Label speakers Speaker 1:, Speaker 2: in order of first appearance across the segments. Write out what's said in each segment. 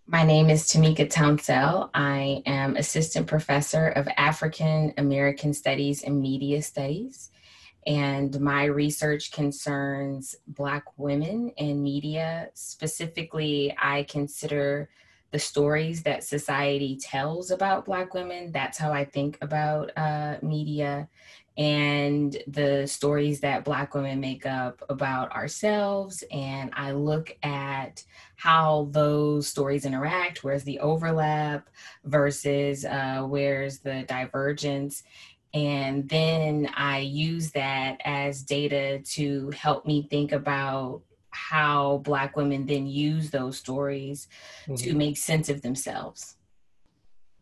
Speaker 1: My name is Tamika Tounsel. I am Assistant Professor of African American Studies and Media Studies, and my research concerns Black women in media. Specifically, I consider the stories that society tells about Black women. That's how I think about media and the stories that Black women make up about ourselves. And I look at how those stories interact, where's the overlap versus where's the divergence. And then I use that as data to help me think about how Black women then use those stories to
Speaker 2: Mhm.
Speaker 1: make sense of themselves.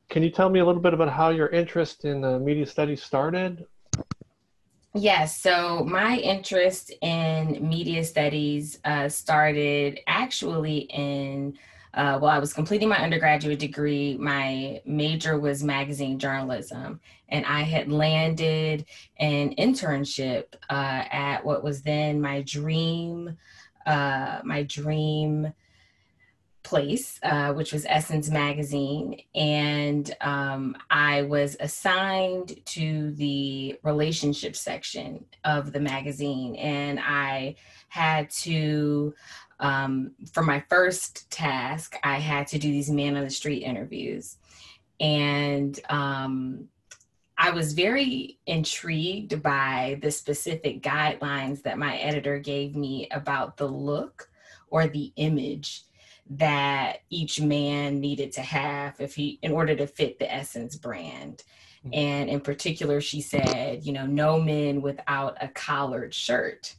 Speaker 2: Can you tell me a little bit about how your interest in media studies started?
Speaker 1: Yes, so my interest in media studies started actually well, I was completing my undergraduate degree. My major was magazine journalism, and I had landed an internship at what was then my dream place, which was Essence Magazine. And I was assigned to the relationship section of the magazine. And I had to, for my first task, I had to do these man on the street interviews. And I was very intrigued by the specific guidelines that my editor gave me about the look or the image that each man needed to have in order to fit the Essence brand. And in particular, she said, no men without a collared shirt.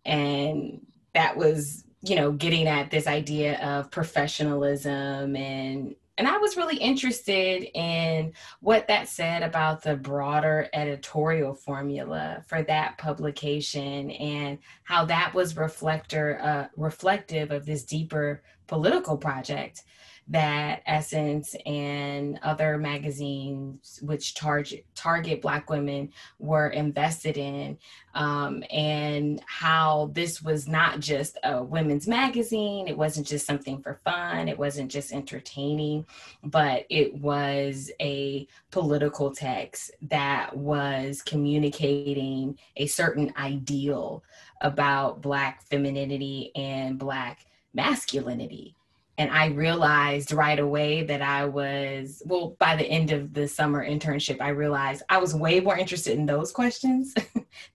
Speaker 1: And that was, getting at this idea of professionalism, and I was really interested in what that said about the broader editorial formula for that publication and how that was reflective of this deeper political project that Essence and other magazines which target Black women were invested in, and how this was not just a women's magazine. It wasn't just something for fun. It wasn't just entertaining, but it was a political text that was communicating a certain ideal about Black femininity and Black masculinity. And I realized right away that by the end of the summer internship, I realized I was way more interested in those questions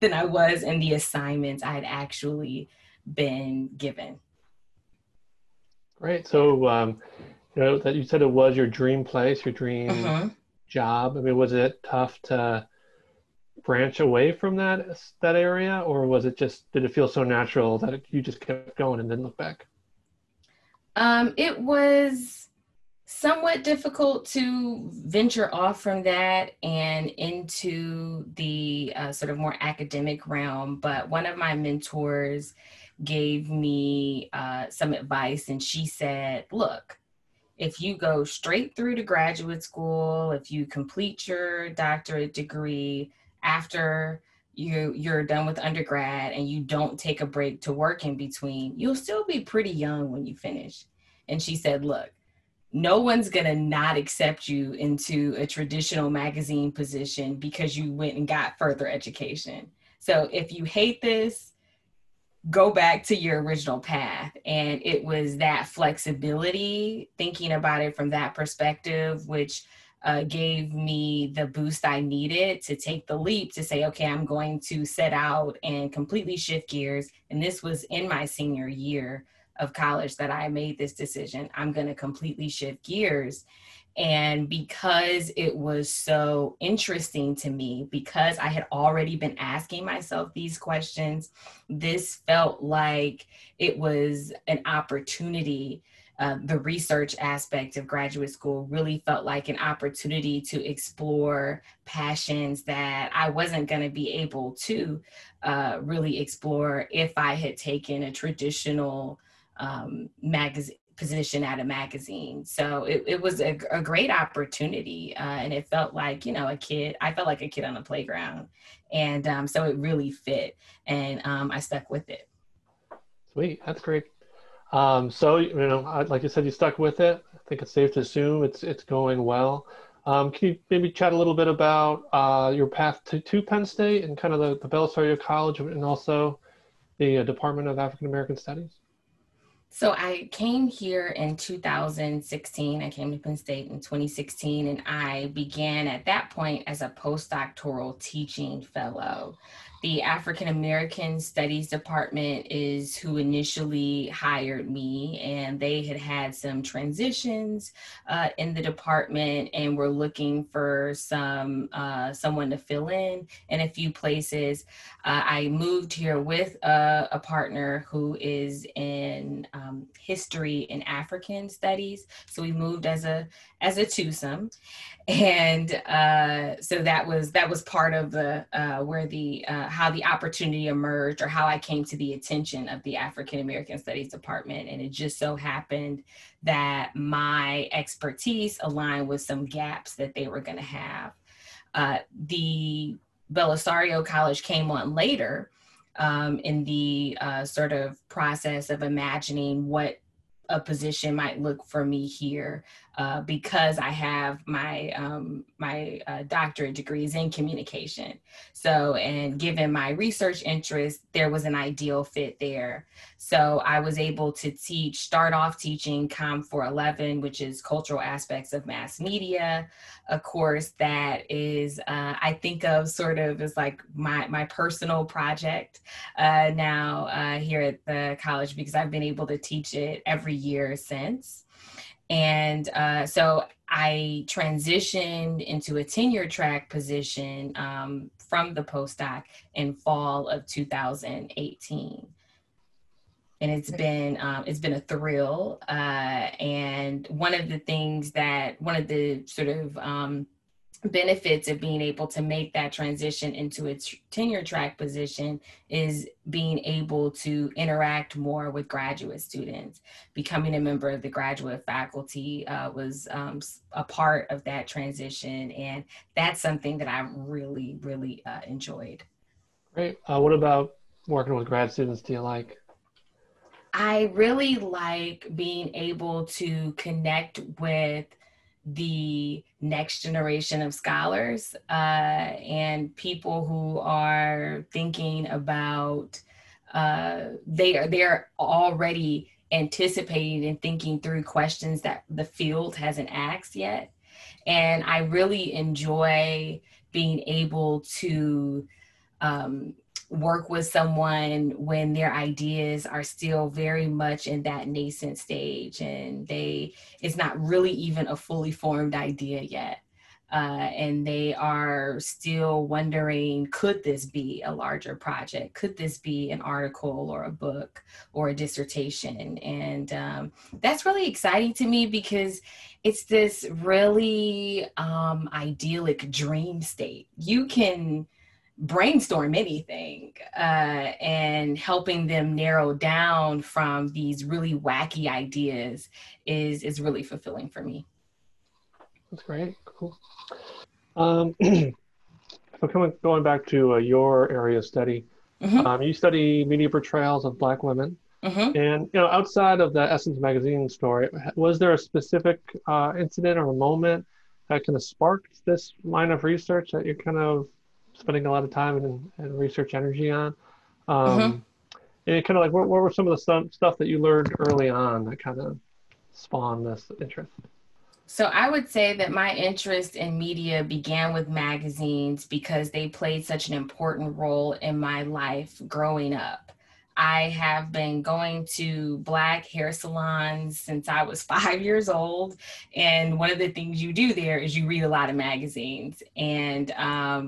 Speaker 1: than I was in the assignments I had actually been given.
Speaker 2: Great. So, that you said it was your dream place, your dream
Speaker 1: Mm-hmm.
Speaker 2: job. I mean, was it tough to branch away from that area, or was it just did it feel so natural that you just kept going and didn't look back?
Speaker 1: It was somewhat difficult to venture off from that and into the sort of more academic realm. But one of my mentors gave me some advice, and she said, look, if you go straight through to graduate school, if you complete your doctorate degree after you're done with undergrad and you don't take a break to work in between, you'll still be pretty young when you finish. And she said, look, no one's going to not accept you into a traditional magazine position because you went and got further education. So if you hate this, go back to your original path. And it was that flexibility, thinking about it from that perspective, which gave me the boost I needed to take the leap to say, okay, I'm going to set out and completely shift gears. And this was in my senior year of college that I made this decision. I'm going to completely shift gears. And because it was so interesting to me, because I had already been asking myself these questions, this felt like it was an opportunity. The research aspect of graduate school really felt like an opportunity to explore passions that I wasn't going to be able to really explore if I had taken a traditional magazine position at a magazine. So it was a great opportunity. And it felt like, I felt like a kid on the playground. And so it really fit. And I stuck with it.
Speaker 2: Sweet, that's great. So, like you said, you stuck with it. I think it's safe to assume it's going well. Can you maybe chat a little bit about your path to Penn State and kind of the Bellisario College and also the Department of African American Studies?
Speaker 1: So I came here in 2016. I came to Penn State in 2016, and I began at that point as a postdoctoral teaching fellow. The African American Studies Department is who initially hired me, and they had had some transitions in the department, and were looking for someone to fill in a few places. I moved here with a partner who is in history and African studies. So we moved as a twosome, and so that was part of the where the how the opportunity emerged, or how I came to the attention of the African American Studies Department. And it just so happened that my expertise aligned with some gaps that they were going to have. The Bellisario College came on later in the sort of process of imagining what a position might look for me here, because I have my doctorate degrees in communication. So, and given my research interest, there was an ideal fit there. So I was able to start off teaching COM 411, which is cultural aspects of mass media, a course that is, I think of sort of as like my personal project now here at the college, because I've been able to teach it every year since. And so I transitioned into a tenure track position from the postdoc in fall of 2018. And it's been a thrill. And one of the sort of benefits of being able to make that transition into a tenure track position is being able to interact more with graduate students. Becoming a member of the graduate faculty was a part of that transition, and that's something that I really, really enjoyed.
Speaker 2: Great. What about working with grad students do you like?
Speaker 1: I really like being able to connect with the next generation of scholars and people who are thinking about, they're already anticipating and thinking through questions that the field hasn't asked yet. And I really enjoy being able to work with someone when their ideas are still very much in that nascent stage, and it's not really even a fully formed idea yet. And they are still wondering, could this be a larger project? Could this be an article or a book or a dissertation? And that's really exciting to me, because it's this really idyllic dream state. You can brainstorm anything, and helping them narrow down from these really wacky ideas is really fulfilling for me.
Speaker 2: That's great. Cool. So going back to your area of study,
Speaker 1: Mm-hmm.
Speaker 2: you study media portrayals of Black women.
Speaker 1: Mm-hmm.
Speaker 2: And outside of the Essence magazine story, was there a specific incident or a moment that kind of sparked this line of research that you're kind of spending a lot of time and research energy on?
Speaker 1: Mm-hmm.
Speaker 2: And kind of like, what were some of the stuff that you learned early on that kind of spawned this interest?
Speaker 1: So I would say that my interest in media began with magazines because they played such an important role in my life growing up. I have been going to Black hair salons since I was 5 years old. And one of the things you do there is you read a lot of magazines. And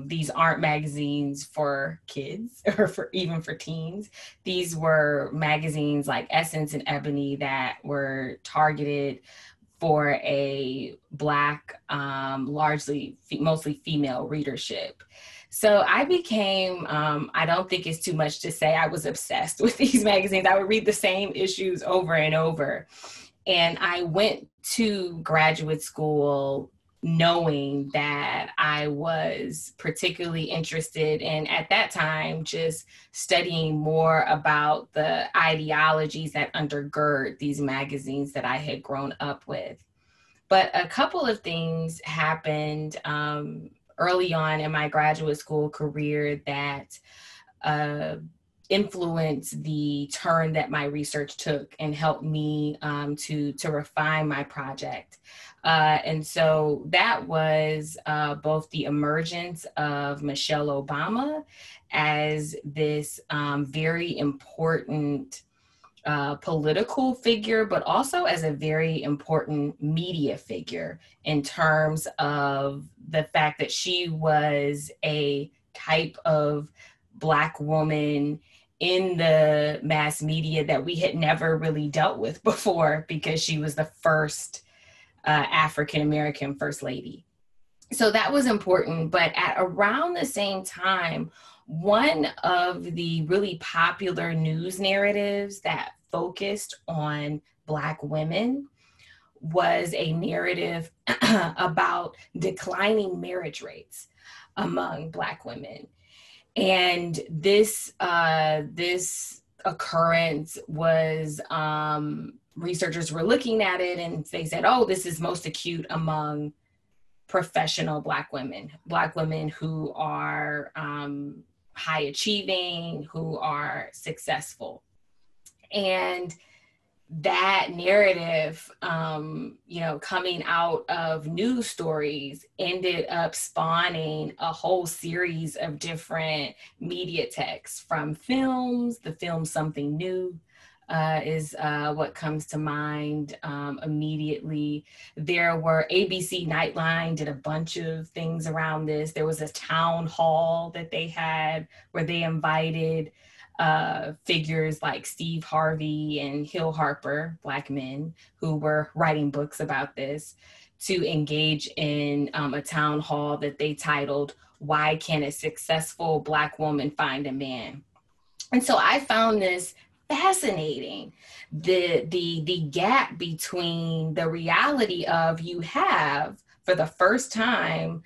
Speaker 1: these aren't magazines for kids or even for teens. These were magazines like Essence and Ebony that were targeted for a Black, mostly female readership. So I became, I don't think it's too much to say, I was obsessed with these magazines. I would read the same issues over and over. And I went to graduate school knowing that I was particularly interested in, at that time, just studying more about the ideologies that undergird these magazines that I had grown up with. But a couple of things happened early on in my graduate school career that influenced the turn that my research took and helped me to refine my project. And so that was both the emergence of Michelle Obama as this very important political figure, but also as a very important media figure in terms of the fact that she was a type of Black woman in the mass media that we had never really dealt with before, because she was the first African-American First Lady. So that was important. But at around the same time, one of the really popular news narratives that focused on Black women was a narrative about declining marriage rates among Black women. And this occurrence was, researchers were looking at it and they said, oh, this is most acute among professional Black women who are high achieving, who are successful. And that narrative, coming out of news stories ended up spawning a whole series of different media texts, from films. The film Something New is what comes to mind immediately. There were ABC Nightline did a bunch of things around this. There was a town hall that they had where they invited figures like Steve Harvey and Hill Harper, Black men who were writing books about this, to engage in a town hall that they titled, "Why Can a Successful Black Woman Find a Man?" And so I found this fascinating, the gap between the reality of, you have, for the first time,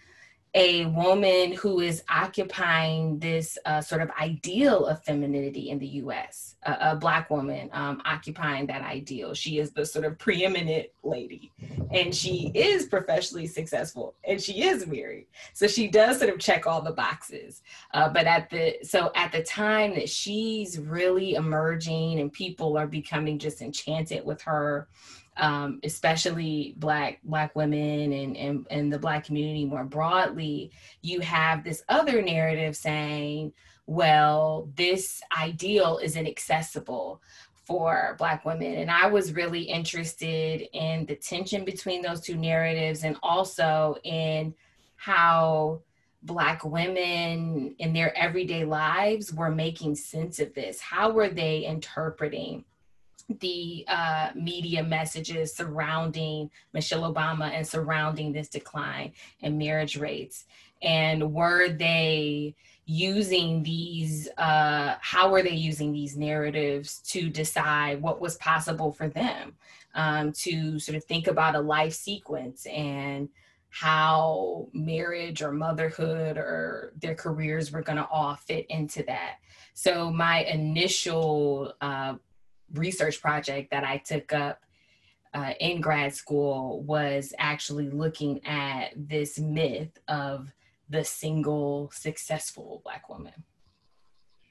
Speaker 1: a woman who is occupying this sort of ideal of femininity in the US, a Black woman occupying that ideal. She is the sort of preeminent lady, and she is professionally successful, and she is married. So she does sort of check all the boxes. But at the time that she's really emerging and people are becoming just enchanted with her, especially Black women and the Black community more broadly, you have this other narrative saying, well, this ideal is inaccessible for Black women. And I was really interested in the tension between those two narratives, and also in how Black women in their everyday lives were making sense of this. How were they interpreting the media messages surrounding Michelle Obama and surrounding this decline in marriage rates? And were they using these, how were they using these narratives to decide what was possible for them, to sort of think about a life sequence and how marriage or motherhood or their careers were going to all fit into that? So my initial research project that I took up in grad school was actually looking at this myth of the single successful Black woman.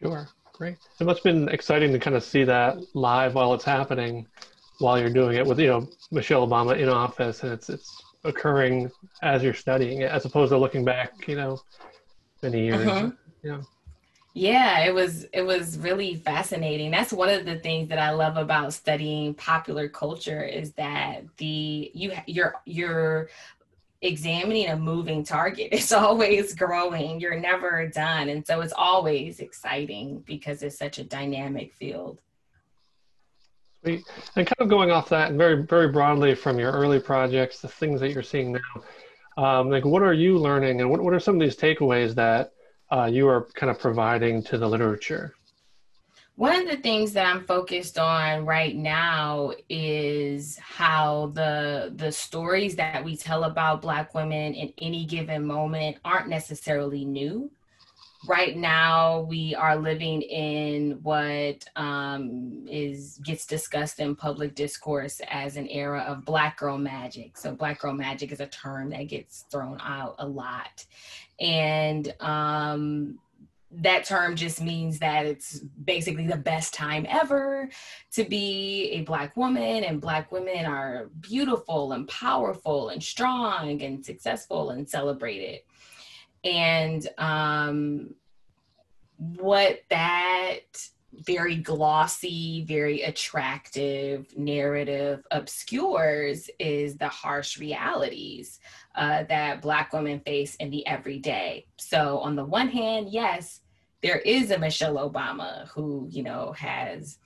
Speaker 2: Sure, great. It must have been exciting to kind of see that live while it's happening, while you're doing it with, Michelle Obama in office, and it's occurring as you're studying it, as opposed to looking back, many years.
Speaker 1: Mm-hmm. Yeah, it was really fascinating. That's one of the things that I love about studying popular culture, is that you're examining a moving target. It's always growing. You're never done. And so it's always exciting because it's such a dynamic field.
Speaker 2: Sweet. And kind of going off that, and very, very broadly from your early projects, the things that you're seeing now, what are you learning, and what are some of these takeaways that you are kind of providing to the literature?
Speaker 1: One of the things that I'm focused on right now is how the stories that we tell about Black women in any given moment aren't necessarily new. Right now, we are living in what is gets discussed in public discourse as an era of Black girl magic. So, Black girl magic is a term that gets thrown out a lot, and that term just means that it's basically the best time ever to be a Black woman, and Black women are beautiful and powerful and strong and successful and celebrated. And what that very glossy, very attractive narrative obscures is the harsh realities that Black women face in the everyday. So on the one hand, yes, there is a Michelle Obama who, has,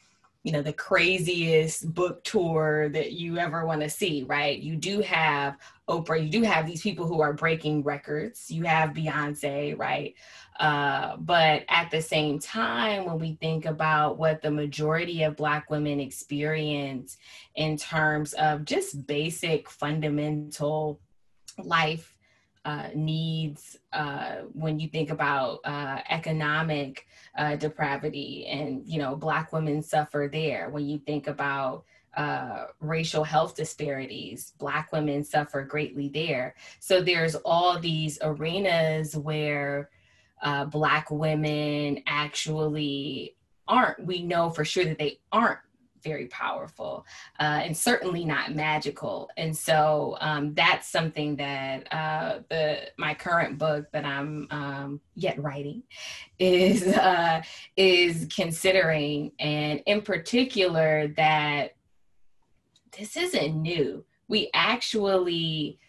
Speaker 1: the craziest book tour that you ever want to see, right? You do have Oprah, you do have these people who are breaking records. You have Beyonce, right? But at the same time, when we think about what the majority of Black women experience in terms of just basic fundamental life needs, when you think about economic depravity, and Black women suffer there. When you think about racial health disparities, Black women suffer greatly there. So there's all these arenas where Black women actually we know for sure that they aren't very powerful, and certainly not magical. And so that's something that my current book that I'm yet writing is considering, and in particular that this isn't new. We actually,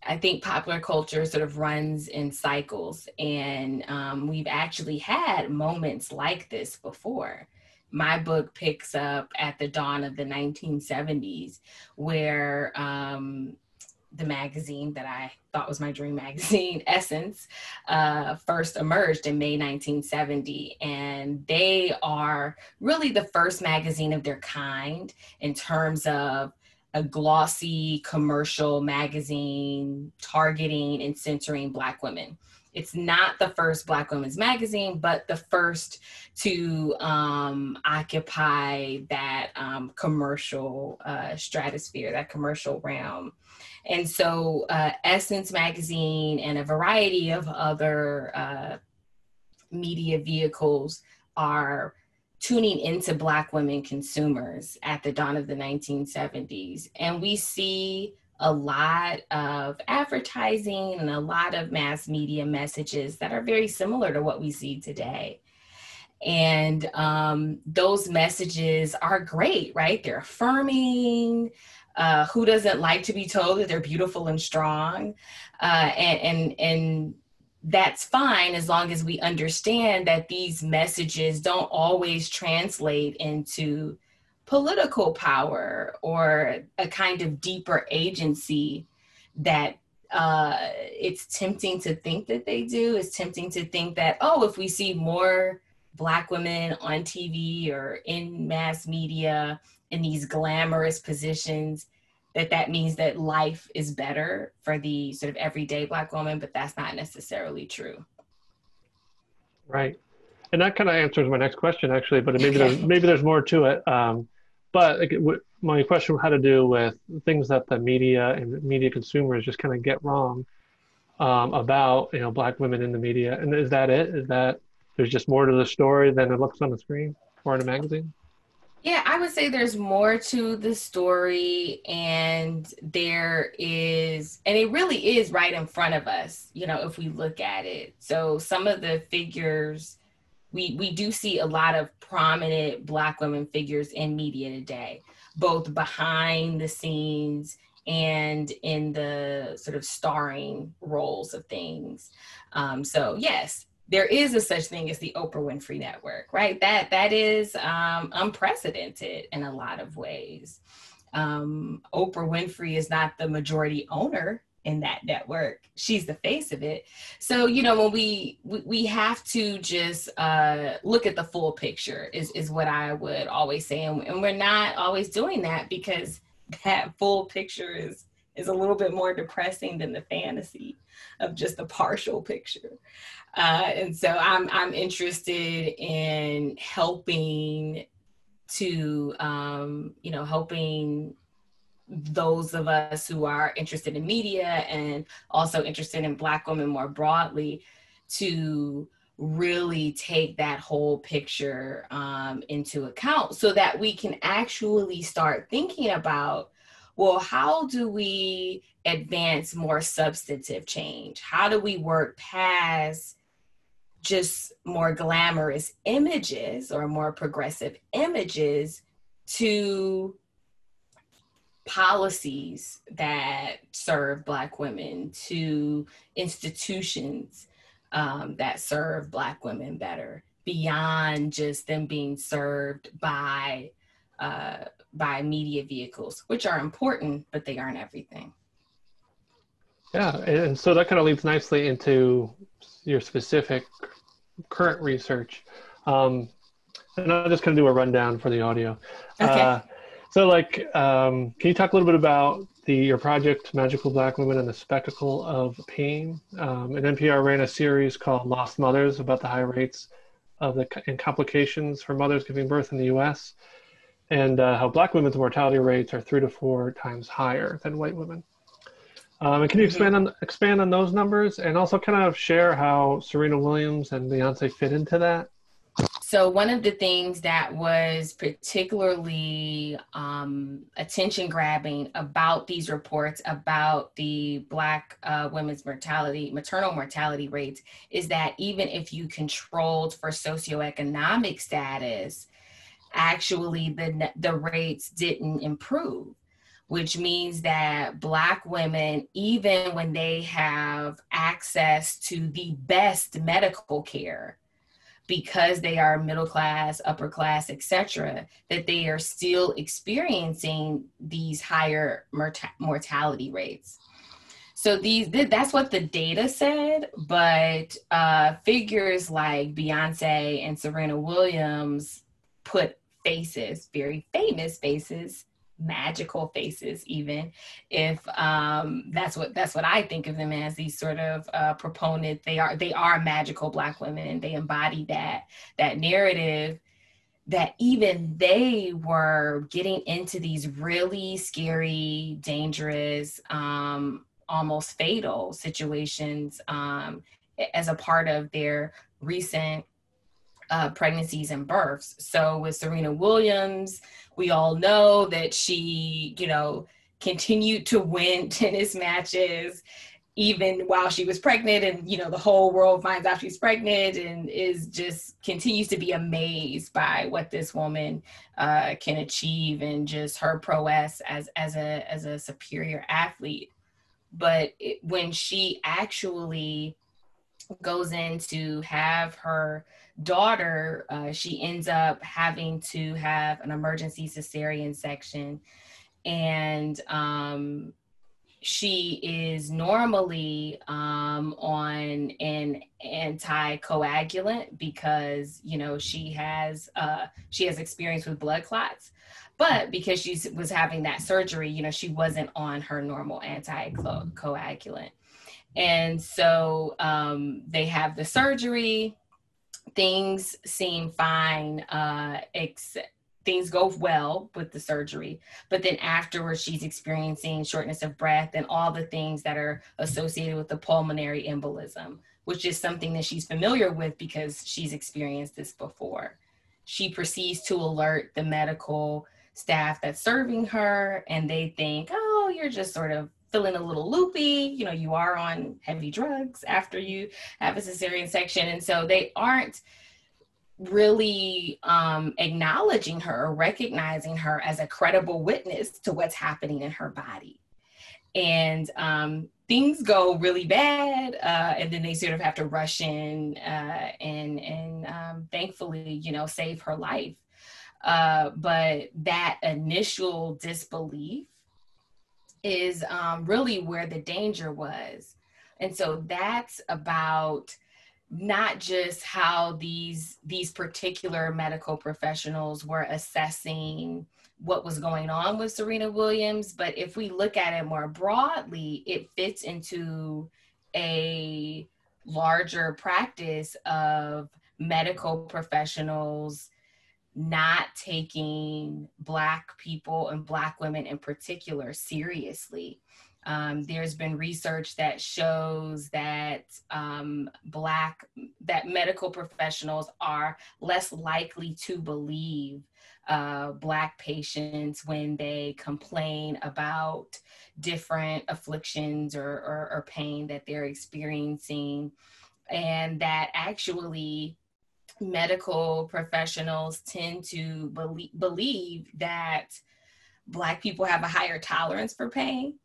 Speaker 1: I think popular culture sort of runs in cycles, and we've actually had moments like this before. My book picks up at the dawn of the 1970s, where the magazine that I thought was my dream magazine, Essence, first emerged in May 1970. And they are really the first magazine of their kind in terms of a glossy commercial magazine targeting and centering Black women. It's not the first Black women's magazine, but the first to occupy that commercial stratosphere, that commercial realm. And so Essence Magazine and a variety of other media vehicles are tuning into Black women consumers at the dawn of the 1970s. And we see a lot of advertising and a lot of mass media messages that are very similar to what we see today. And those messages are great, right? They're affirming. Who doesn't like to be told that they're beautiful and strong? And that's fine, as long as we understand that these messages don't always translate into political power or a kind of deeper agency that it's tempting to think that they do. It's tempting to think that, oh, if we see more Black women on TV or in mass media in these glamorous positions, that means that life is better for the sort of everyday Black woman, but that's not necessarily true.
Speaker 2: Right. And that kind of answers my next question, actually, but maybe there's more to it. But my question had to do with things that the media and media consumers just kind of get wrong about, Black women in the media. And is that it? Is that there's just more to the story than it looks on the screen or in a magazine?
Speaker 1: Yeah, I would say there's more to the story, and it really is right in front of us, if we look at it. So some of the figures, we do see a lot of prominent Black women figures in media today, both behind the scenes and in the sort of starring roles of things. So yes, there is a such thing as the Oprah Winfrey Network, right? That is unprecedented in a lot of ways. Oprah Winfrey is not the majority owner in that network. She's the face of it. So, you know, when we have to just look at the full picture is what I would always say. And we're not always doing that, because that full picture is a little bit more depressing than the fantasy of just a partial picture. And so I'm interested in helping to, helping those of us who are interested in media and also interested in Black women more broadly to really take that whole picture into account, so that we can actually start thinking about, well, how do we advance more substantive change? How do we work past just more glamorous images or more progressive images to policies that serve Black women, to institutions that serve Black women better, beyond just them being served by media vehicles, which are important, but they aren't everything.
Speaker 2: Yeah, and so that kind of leads nicely into your specific current research. And I'm just going to do a rundown for the audio.
Speaker 1: Okay.
Speaker 2: Can you talk a little bit about your project, Magical Black Women and the Spectacle of Pain? And NPR ran a series called Lost Mothers about the high rates and complications for mothers giving birth in the U.S., and how Black women's mortality rates are 3 to 4 times higher than white women. And can you expand on those numbers, and also kind of share how Serena Williams and Beyonce fit into that?
Speaker 1: So one of the things that was particularly attention grabbing about these reports about the Black women's maternal mortality rates, is that even if you controlled for socioeconomic status, actually the rates didn't improve, which means that Black women, even when they have access to the best medical care, because they are middle class, upper class, etc., that they are still experiencing these higher mortality rates. So that's what the data said, but figures like Beyonce and Serena Williams put faces, very famous faces, magical faces, even if that's what I think of them as, these sort of proponent. They are magical Black women, and they embody that narrative, that even they were getting into these really scary, dangerous, almost fatal situations as a part of their recent pregnancies and births. So with Serena Williams, we all know that she, continued to win tennis matches even while she was pregnant, and the whole world finds out she's pregnant and continues to be amazed by what this woman can achieve, and just her prowess as a superior athlete. But when she actually goes in to have her daughter, she ends up having to have an emergency cesarean section, and she is normally on an anticoagulant because she has experience with blood clots, but because she was having that surgery, she wasn't on her normal anticoagulant. And so they have the surgery, things seem fine, things go well with the surgery, but then afterwards she's experiencing shortness of breath and all the things that are associated with the pulmonary embolism, which is something that she's familiar with because she's experienced this before. She proceeds to alert the medical staff that's serving her, and they think, oh, you're just sort of feeling a little loopy, you are on heavy drugs after you have a cesarean section. And so they aren't really acknowledging her or recognizing her as a credible witness to what's happening in her body. And things go really bad, and then they sort of have to rush in and thankfully, save her life. But that initial disbelief is really where the danger was. And so that's about not just how these particular medical professionals were assessing what was going on with Serena Williams, but if we look at it more broadly, it fits into a larger practice of medical professionals not taking Black people and Black women in particular seriously. There's been research that shows that that medical professionals are less likely to believe Black patients when they complain about different afflictions or pain that they're experiencing, and that actually medical professionals tend to believe that Black people have a higher tolerance for pain.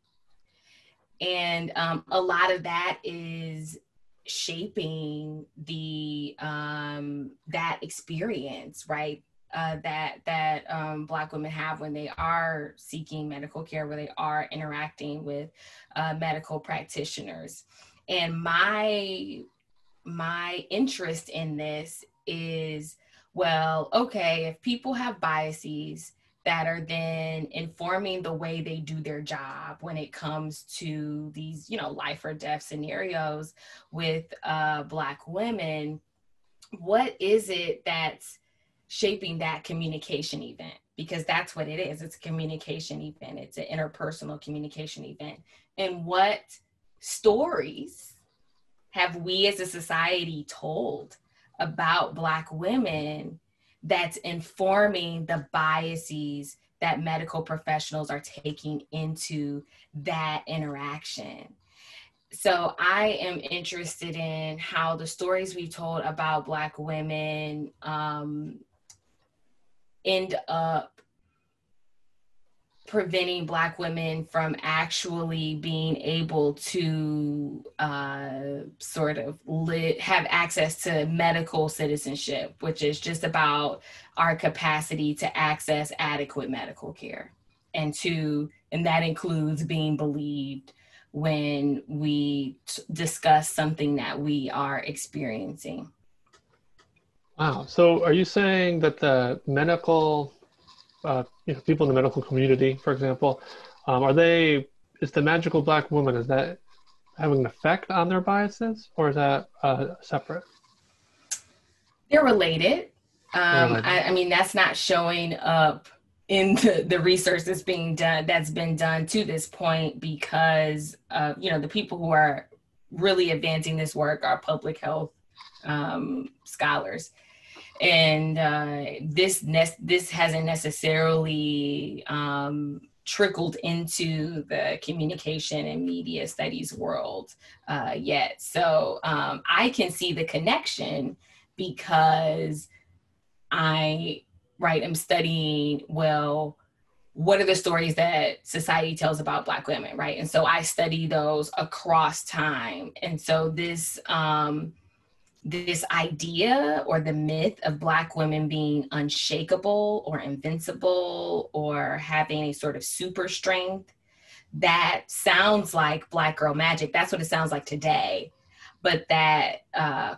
Speaker 1: And a lot of that is shaping the that experience, right? That Black women have when they are seeking medical care, where they are interacting with medical practitioners. And my interest in this is, well, okay, if people have biases that are then informing the way they do their job when it comes to these, life or death scenarios with Black women, what is it that's shaping that communication event? Because that's what it is. It's a communication event. It's an interpersonal communication event. And what stories have we as a society told about Black women that's informing the biases that medical professionals are taking into that interaction? So I am interested in how the stories we told about Black women end up preventing Black women from actually being able to have access to medical citizenship, which is just about our capacity to access adequate medical care. And that includes being believed when we discuss something that we are experiencing.
Speaker 2: Wow. So are you saying that the medical people in the medical community, for example, is the magical Black woman, is that having an effect on their biases, or is that separate?
Speaker 1: They're related. I mean, that's not showing up in the research that's been done to this point, because the people who are really advancing this work are public health scholars. And this hasn't necessarily trickled into the communication and media studies world yet. So I can see the connection because I'm studying, well, what are the stories that society tells about Black women, right? And so I study those across time. And so this idea or the myth of Black women being unshakable or invincible or having a sort of super strength, that sounds like Black girl magic. That's what it sounds like today. But that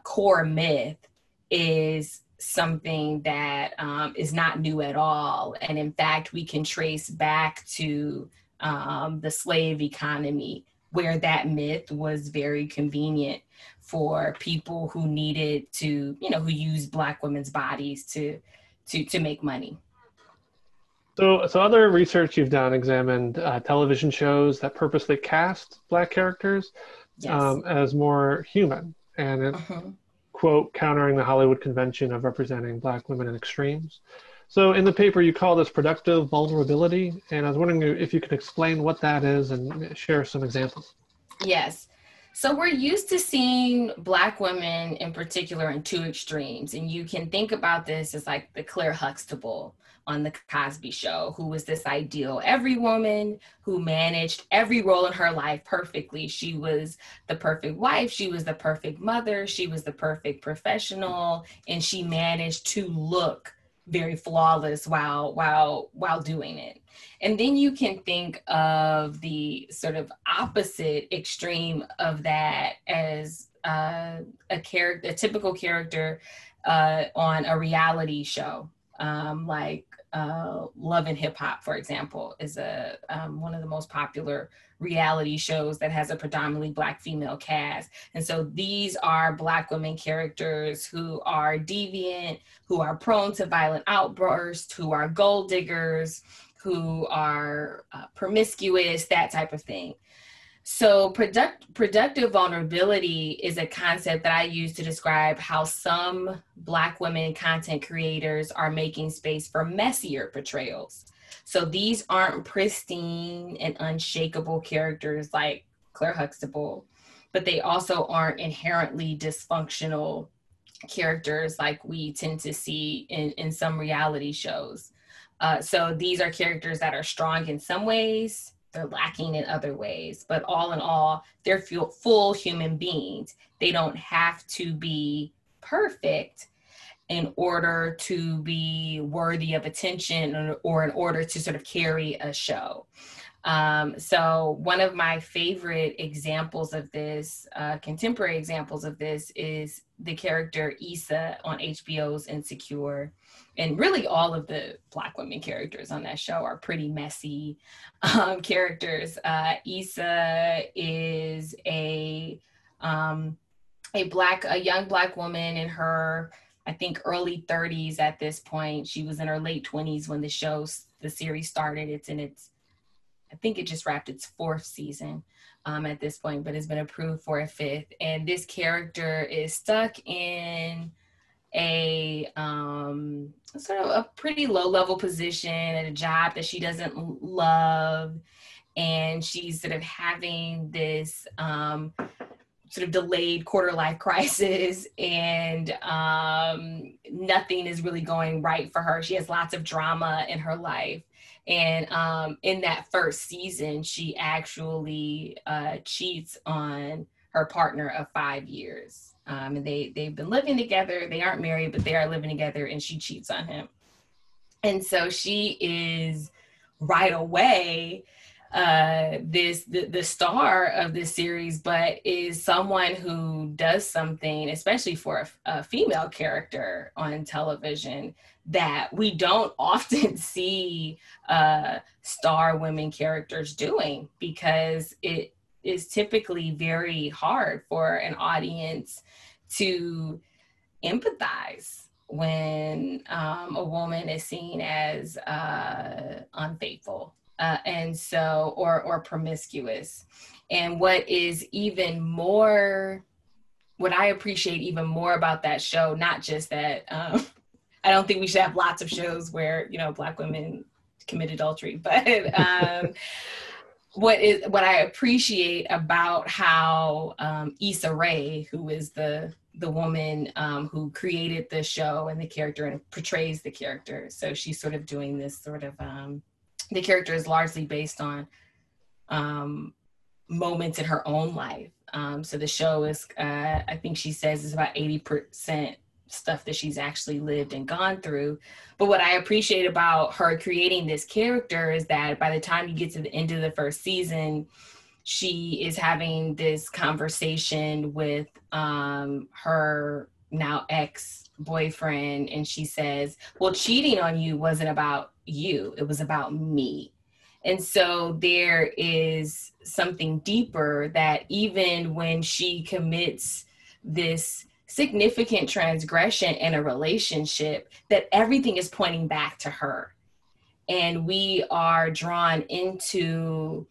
Speaker 1: core myth is something that is not new at all. And in fact, we can trace back to the slave economy, where that myth was very convenient for people who needed to, who used Black women's bodies to make money.
Speaker 2: So other research you've done examined television shows that purposely cast Black characters as more human, and it, quote, countering the Hollywood convention of representing Black women in extremes. So in the paper, you call this productive vulnerability, and I was wondering if you could explain what that is and share some examples.
Speaker 1: Yes. So we're used to seeing Black women in particular in two extremes. And you can think about this as like the Claire Huxtable on the Cosby Show, who was this ideal every woman who managed every role in her life perfectly. She was the perfect wife. She was the perfect mother. She was the perfect professional. And she managed to look very flawless while doing it. And then you can think of the sort of opposite extreme of that as a typical character on a reality show, like Love and Hip Hop, for example, is one of the most popular reality shows that has a predominantly Black female cast. And so these are Black women characters who are deviant, who are prone to violent outbursts, who are gold diggers, who are promiscuous, that type of thing. So productive vulnerability is a concept that I use to describe how some Black women content creators are making space for messier portrayals. So these aren't pristine and unshakable characters like Claire Huxtable, but they also aren't inherently dysfunctional characters like we tend to see in some reality shows. So these are characters that are strong in some ways, they're lacking in other ways, but all in all, they're full human beings. They don't have to be perfect in order to be worthy of attention or in order to sort of carry a show. So one of my favorite examples of this, contemporary examples of this, is the character Issa on HBO's Insecure. And really all of the Black women characters on that show are pretty messy characters. Issa is a young Black woman in her, I think, early 30s at this point. She was in her late 20s when the series started. I think it just wrapped its 4th season at this point, but it's been approved for a 5th. And this character is stuck in a sort of a pretty low-level position at a job that she doesn't love. And she's sort of having this sort of delayed quarter-life crisis, and nothing is really going right for her. She has lots of drama in her life. And in that 1st season, she actually cheats on her partner of 5 years. And they've been living together. They aren't married, but they are living together, and she cheats on him. And so she is right away the star of this series, but is someone who does something, especially for a female character on television, that we don't often see star women characters doing, because it is typically very hard for an audience to empathize when a woman is seen as unfaithful and so or promiscuous. And what I appreciate even more about that show, not just that I don't think we should have lots of shows where, Black women commit adultery, but what I appreciate about how Issa Rae, who is the woman who created the show and the character and portrays the character. So she's sort of doing this sort of, the character is largely based on moments in her own life. So the show is, I think she says, is about 80% stuff that she's actually lived and gone through. But what I appreciate about her creating this character is that by the time you get to the end of the 1st season, she is having this conversation with her now ex-boyfriend, and she says, well, cheating on you wasn't about you, it was about me. And so there is something deeper, that even when she commits this significant transgression in a relationship, that everything is pointing back to her. And we are drawn into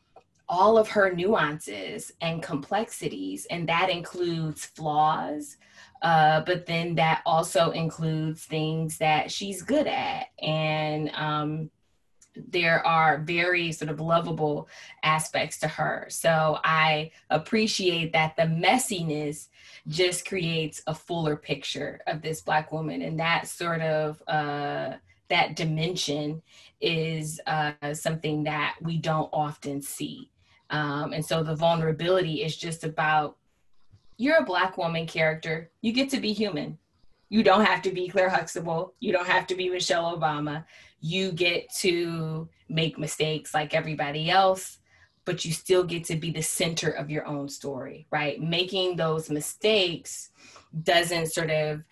Speaker 1: all of her nuances and complexities, and that includes flaws, but then that also includes things that she's good at. And there are very sort of lovable aspects to her. So I appreciate that the messiness just creates a fuller picture of this Black woman. And that sort of, that dimension is something that we don't often see. And so the vulnerability is just about, you're a Black woman character, you get to be human. You don't have to be Claire Huxtable. You don't have to be Michelle Obama. You get to make mistakes like everybody else, but you still get to be the center of your own story, right? Making those mistakes doesn't sort of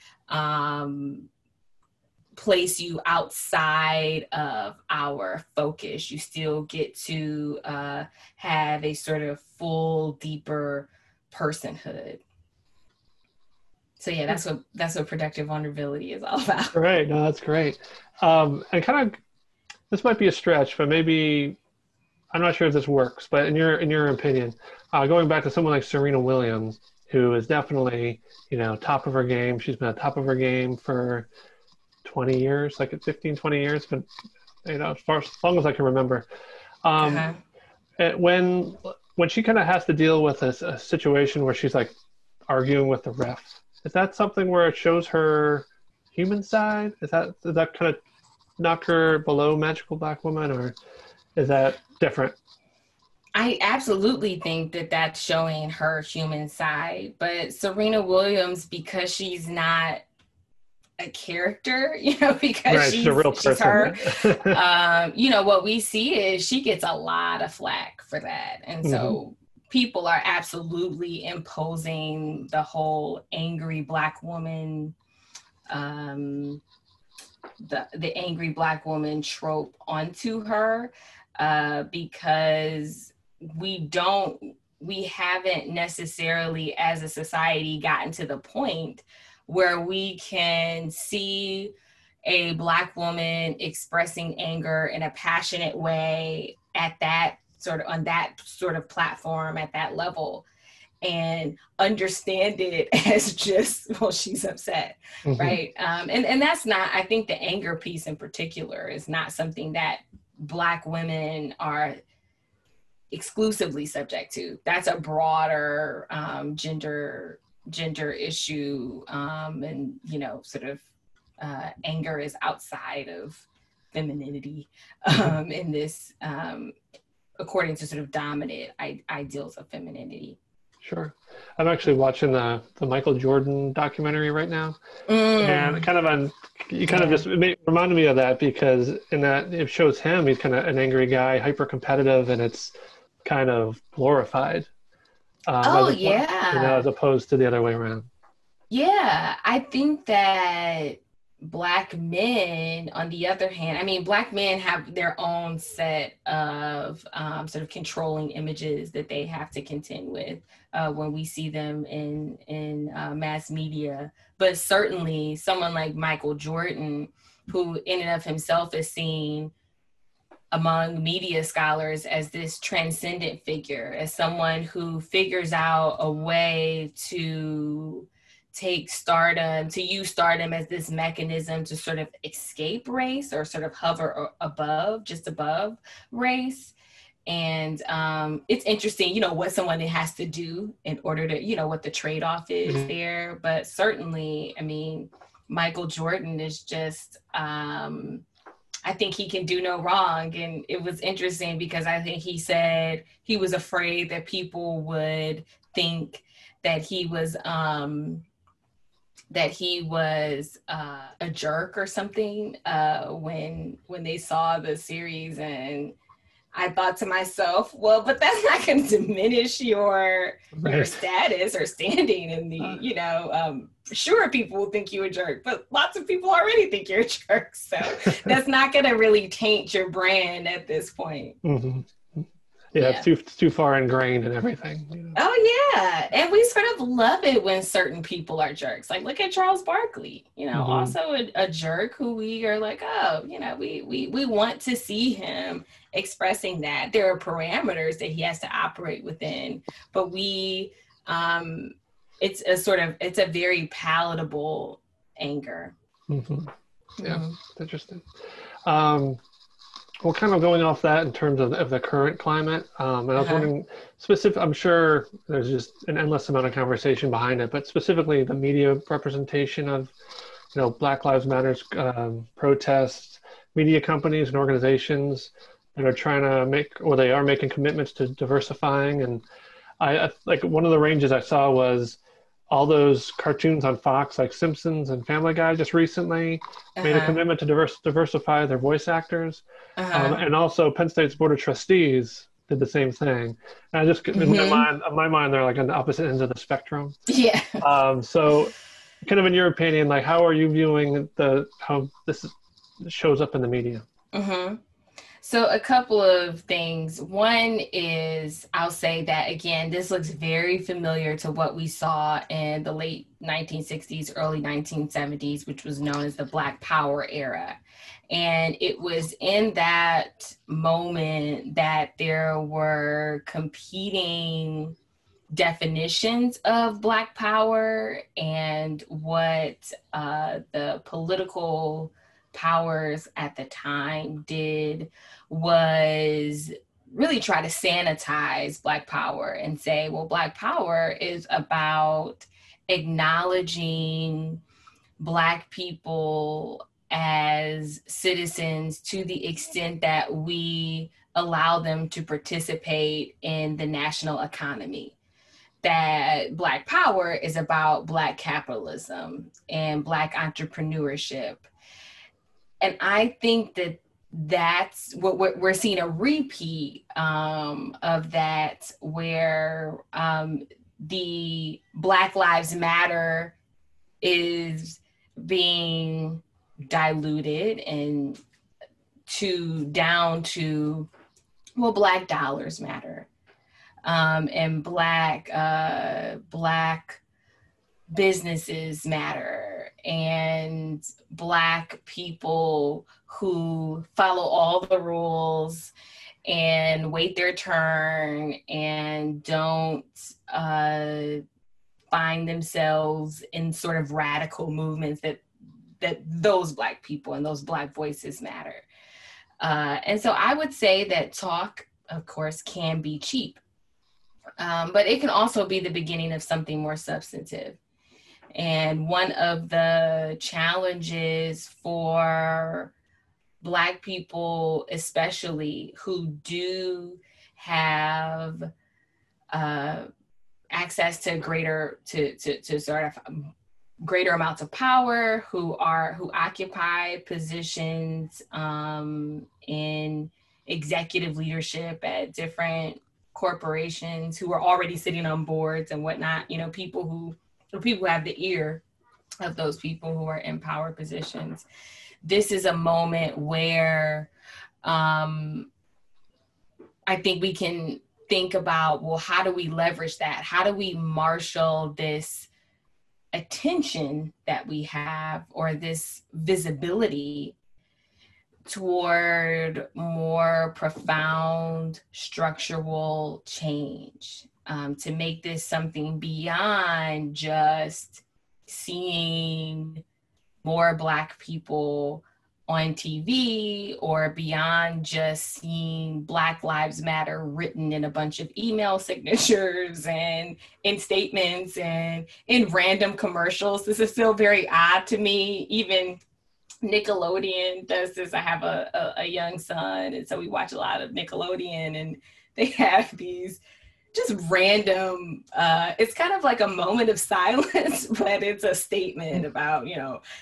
Speaker 1: place you outside of our focus. You still get to have a sort of full, deeper personhood. So yeah, that's what productive vulnerability is all about.
Speaker 2: Right. No, that's great. And kind of, this might be a stretch, but maybe, I'm not sure if this works, but in your opinion, going back to someone like Serena Williams, who is definitely, top of her game. She's been at top of her game for 20 years, like 15, 20 years, but, as long as I can remember. When she kind of has to deal with a situation where she's like arguing with the ref, is that something where it shows her human side? Does that kind of knock her below magical black woman, or is that different?
Speaker 1: I absolutely think that that's showing her human side, but Serena Williams, because she's not a character, because
Speaker 2: right, she's a real person.
Speaker 1: She's her, what we see is she gets a lot of flack for that. And so people are absolutely imposing the whole angry black woman, the angry black woman trope onto her, because we haven't necessarily as a society gotten to the point where we can see a black woman expressing anger in a passionate way on that sort of platform at that level and understand it as just, well, she's upset, right? And that's not, I think the anger piece in particular is not something that black women are exclusively subject to. That's a broader gender issue, and sort of anger is outside of femininity in this, according to sort of dominant ideals of femininity.
Speaker 2: Sure. I'm actually watching the Michael Jordan documentary right now, and it reminded me of that, because in that it shows him, he's kind of an angry guy, hyper competitive, and it's kind of glorified. As opposed to the other way around.
Speaker 1: Yeah, I think that black men, on the other hand, black men have their own set of sort of controlling images that they have to contend with when we see them in mass media. But certainly someone like Michael Jordan, who in and of himself is seen among media scholars as this transcendent figure, as someone who figures out a way to use stardom as this mechanism to sort of escape race, or sort of hover just above race. And it's interesting, what someone has to do in order to, what the trade-off is there. But certainly, Michael Jordan is just, I think he can do no wrong. And it was interesting because I think he said he was afraid that people would think that he was a jerk or something when they saw the series. And I thought to myself, well, but that's not going to diminish your status or standing in the, sure, people will think you a jerk, but lots of people already think you're a jerk. So that's not going to really taint your brand at this point.
Speaker 2: Yeah, it's too far ingrained in everything.
Speaker 1: Oh, yeah. And we sort of love it when certain people are jerks. Like, look at Charles Barkley, also a jerk who we are like, oh, we want to see him expressing that. There are parameters that he has to operate within, but it's a very palatable anger.
Speaker 2: Yeah, interesting. Well, kind of going off that in terms of the current climate, and I was wondering, I'm sure there's just an endless amount of conversation behind it, but specifically the media representation of, Black Lives Matter protests, media companies and organizations that are trying to they are making commitments to diversifying. And I like one of the ranges I saw was all those cartoons on Fox, like Simpsons and Family Guy, just recently made a commitment to diversify their voice actors. And also Penn State's Board of Trustees did the same thing. And I just, in my mind, they're like on the opposite ends of the spectrum.
Speaker 1: Yeah.
Speaker 2: So kind of in your opinion, like how are you viewing how this shows up in the media?
Speaker 1: So a couple of things. One is, I'll say that again, this looks very familiar to what we saw in the late 1960s, early 1970s, which was known as the Black Power era. And it was in that moment that there were competing definitions of Black power, and what the political powers at the time did was really try to sanitize Black power and say, well, Black power is about acknowledging Black people as citizens to the extent that we allow them to participate in the national economy. That Black power is about Black capitalism and Black entrepreneurship. And I think that that's what we're seeing, a repeat of that, where the Black Lives Matter is being diluted and down to, well, Black dollars matter, and Black businesses matter, and Black people who follow all the rules and wait their turn and don't find themselves in sort of radical movements, that those Black people and those Black voices matter. And so I would say that talk, of course, can be cheap, but it can also be the beginning of something more substantive. And one of the challenges for Black people, especially, who do have access to greater amounts of power, who occupy positions in executive leadership at different corporations, who are already sitting on boards and whatnot, people who have the ear of those people who are in power positions. This is a moment where I think we can think about, well, how do we leverage that? How do we marshal this attention that we have, or this visibility, toward more profound structural change, to make this something beyond just seeing more Black people on TV, or beyond just seeing Black Lives Matter written in a bunch of email signatures and in statements and in random commercials. This is still very odd to me. Even Nickelodeon does this. I have a young son, and so we watch a lot of Nickelodeon, and they have these just random, it's kind of like a moment of silence, but it's a statement about,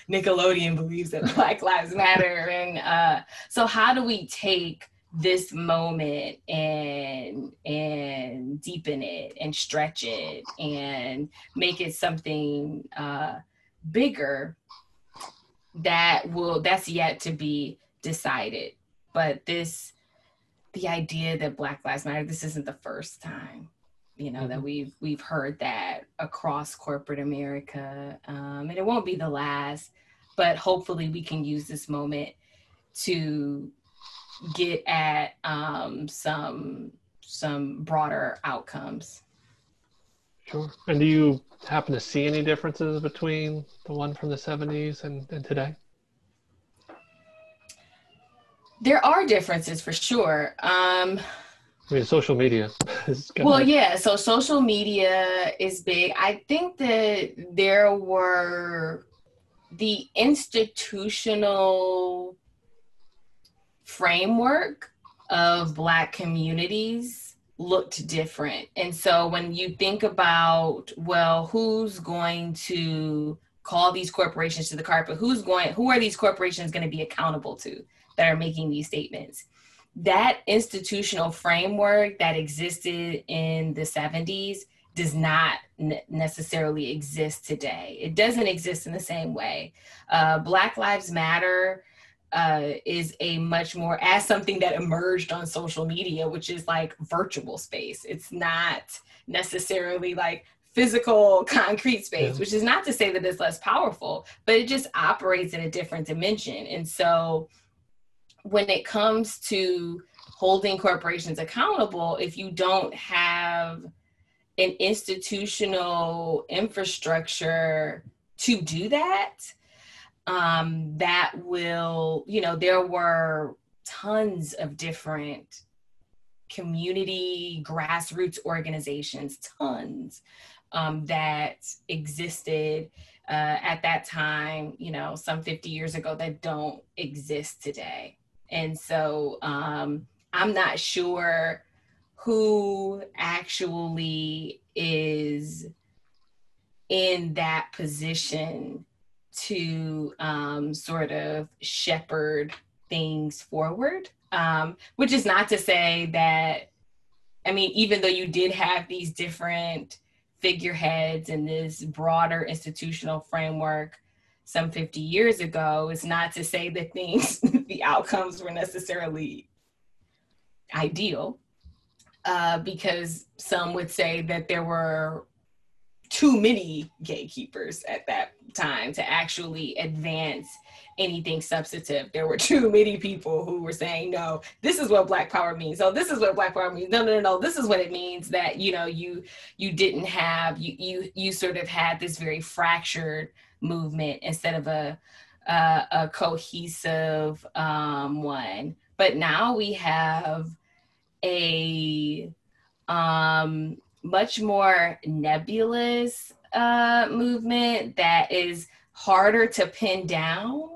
Speaker 1: Nickelodeon believes that Black Lives Matter. And so how do we take this moment and deepen it and stretch it and make it something bigger that's yet to be decided? But the idea that Black Lives Matter, this isn't the first time, that we've heard that across corporate America, and it won't be the last. But hopefully, we can use this moment to get at some broader outcomes.
Speaker 2: Sure. And do you happen to see any differences between the one from the 70s and today?
Speaker 1: There are differences for sure.
Speaker 2: Social media is
Speaker 1: so social media is big. I think that there were the institutional framework of Black communities looked different. And so when you think about, well, who's going to call these corporations to the carpet? Who are these corporations going to be accountable to that are making these statements? That institutional framework that existed in the 70s does not necessarily exist today. It doesn't exist in the same way. Black Lives Matter is a much more, as something that emerged on social media, which is like virtual space. It's not necessarily like physical concrete space, which is not to say that it's less powerful, but it just operates in a different dimension. And so when it comes to holding corporations accountable, if you don't have an institutional infrastructure to do that, that will, there were tons of different community grassroots organizations, tons, that existed at that time, some 50 years ago, that don't exist today. And so I'm not sure who actually is in that position to sort of shepherd things forward, which is not to say that, even though you did have these different figureheads and this broader institutional framework some 50 years ago, it's not to say that the outcomes were necessarily ideal, because some would say that there were too many gatekeepers at that time to actually advance anything substantive. There were too many people who were saying, no, this is what Black Power means. Oh, this is what Black Power means. No. This is what it means, that, you didn't have, you sort of had this very fractured movement instead of a cohesive one. But now we have a much more nebulous movement that is harder to pin down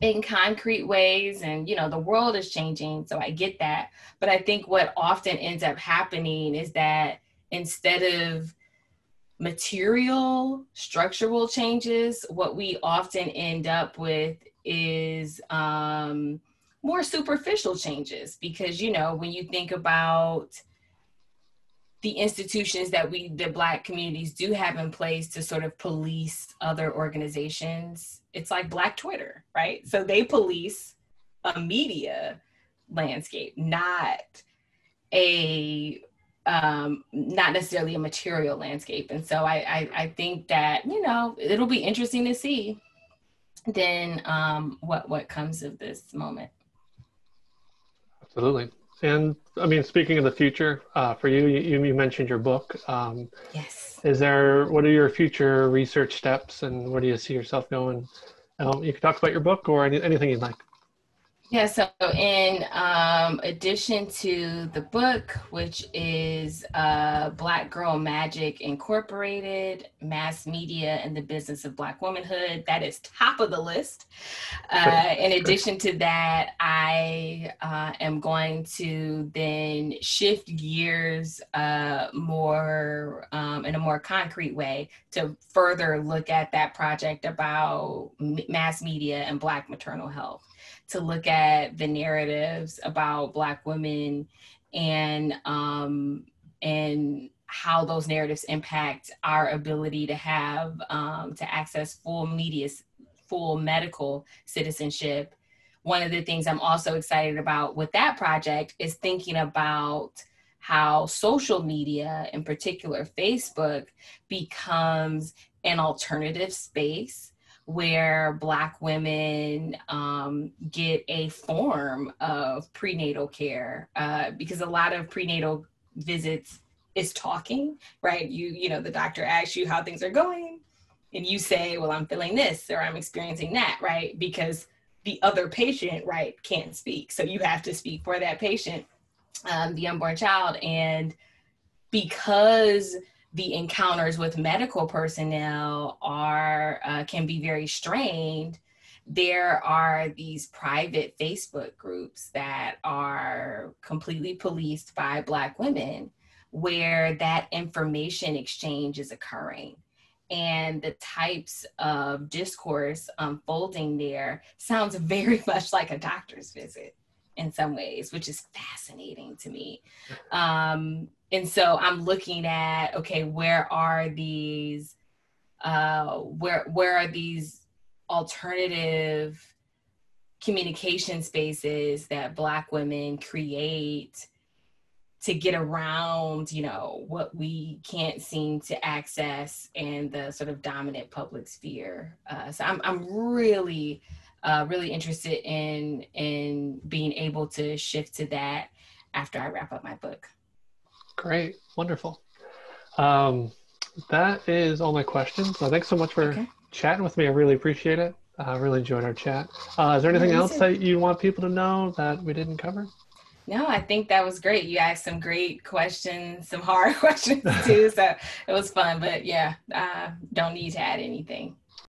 Speaker 1: in concrete ways. And, the world is changing, so I get that. But I think what often ends up happening is that instead of material structural changes, what we often end up with is more superficial changes. Because, when you think about the institutions that the Black communities do have in place to sort of police other organizations, it's like Black Twitter, right? So they police a media landscape, not necessarily a material landscape. And so I think that, it'll be interesting to see then what comes of this moment.
Speaker 2: Absolutely. And speaking of the future, for you mentioned your book.
Speaker 1: Yes.
Speaker 2: What are your future research steps, and where do you see yourself going? You can talk about your book or anything you'd like.
Speaker 1: Yeah, so in addition to the book, which is Black Girl Magic Incorporated, Mass Media and the Business of Black Womanhood, that is top of the list. In addition to that, I am going to then shift gears more in a more concrete way to further look at that project about mass media and Black maternal health, to look at the narratives about Black women and how those narratives impact our ability to have to access full medical citizenship. One of the things I'm also excited about with that project is thinking about how social media, in particular Facebook, becomes an alternative space where Black women get a form of prenatal care, because a lot of prenatal visits is talking, right? The doctor asks you how things are going, and you say, well, I'm feeling this, or I'm experiencing that, right? Because the other patient, right, can't speak. So you have to speak for that patient, the unborn child. And because the encounters with medical personnel can be very strained, there are these private Facebook groups that are completely policed by Black women where that information exchange is occurring. And the types of discourse unfolding there sounds very much like a doctor's visit in some ways, which is fascinating to me. And so I'm looking at, okay, where are these alternative communication spaces that Black women create to get around, what we can't seem to access in the sort of dominant public sphere. So I'm really, really interested in being able to shift to that after I wrap up my book.
Speaker 2: Great, wonderful. That is all my questions. So thanks so much for chatting with me. I really appreciate it. I really enjoyed our chat. Is there anything else that you want people to know that we didn't cover?
Speaker 1: No, I think that was great. You asked some great questions, some hard questions too. So it was fun, but yeah, don't need to add anything.